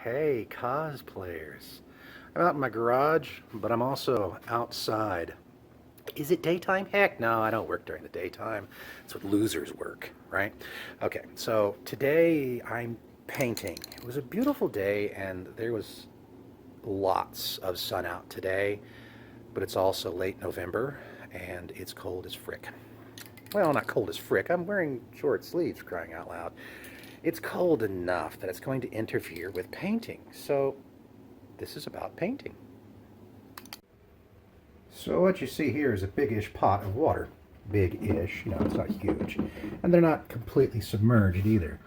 Hey, cosplayers. I'm out in my garage, but I'm also outside. Is it daytime? Heck no, I don't work during the daytime. That's what losers work, right? Okay, so today I'm painting. It was a beautiful day and there was lots of sun out today, but it's also late November and it's cold as frick. Well, not cold as frick. I'm wearing short sleeves, crying out loud. It's cold enough that it's going to interfere with painting. So this is about painting. So what you see here is a big-ish pot of water. Big-ish, it's not huge. And they're not completely submerged either.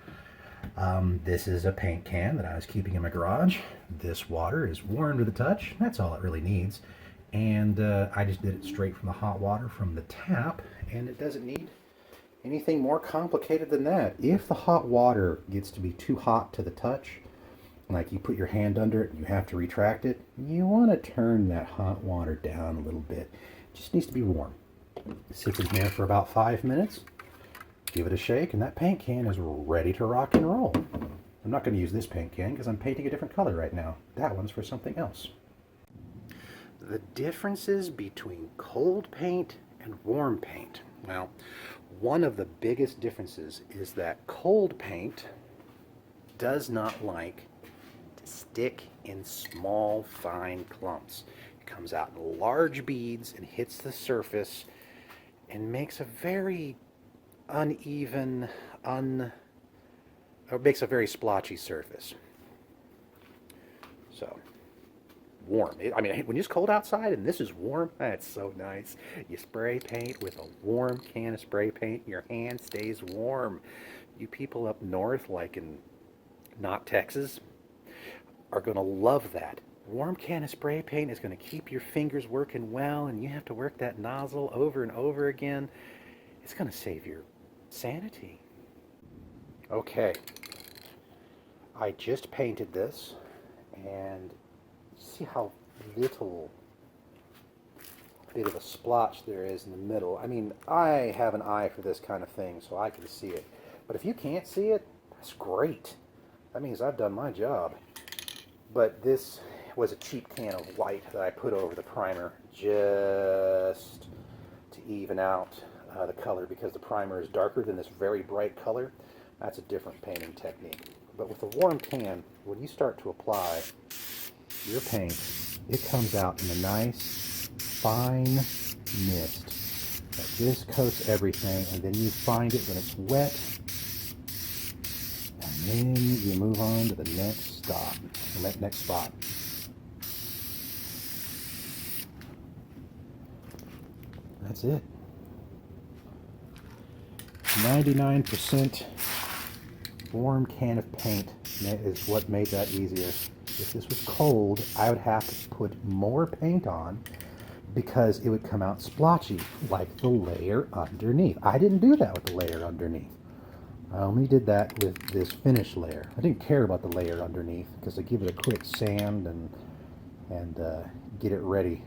This is a paint can that I was keeping in my garage. This water is warm to the touch. That's all it really needs. And I just did it straight from the hot water from the tap, and it doesn't need anything more complicated than that. If the hot water gets to be too hot to the touch, like you put your hand under it and you have to retract it, you want to turn that hot water down a little bit. It just needs to be warm. Sits in here for about 5 minutes. Give it a shake and that paint can is ready to rock and roll. I'm not going to use this paint can because I'm painting a different color right now. That one's for something else. The differences between cold paint and warm paint. Well, one of the biggest differences is that cold paint does not like to stick in small, fine clumps. It comes out in large beads and hits the surface and makes a very uneven, or makes a very splotchy surface. So, warm. When it's cold outside and this is warm, that's so nice. You spray paint with a warm can of spray paint, your hand stays warm. You people up north, like in not Texas, are going to love that. Warm can of spray paint is going to keep your fingers working well, and you have to work that nozzle over and over again. It's going to save your sanity. Okay, I just painted this, and see how little bit of a splotch there is in the middle. I have an eye for this kind of thing, so I can see it. But if you can't see it, that's great. That means I've done my job. But this was a cheap can of white that I put over the primer just to even out the color, because the primer is darker than this very bright color. That's a different painting technique. But with a warm can, when you start to apply your paint, it comes out in a nice, fine mist that just coats everything, and then you find it when it's wet, and then you move on to the next stop, or that next spot. That's it. 99% warm can of paint is what made that easier. If this was cold, I would have to put more paint on because it would come out splotchy, like the layer underneath. I didn't do that with the layer underneath. I only did that with this finish layer. I didn't care about the layer underneath because I give it a quick sand and get it ready.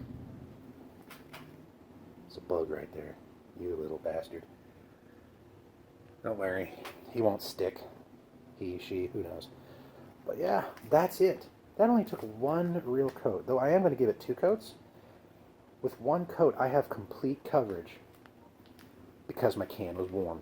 It's a bug right there, you little bastard. Don't worry, he won't stick. He, she, who knows. But yeah, that's it. That only took one real coat, though I am going to give it 2 coats. With one coat, I have complete coverage because my can was warm.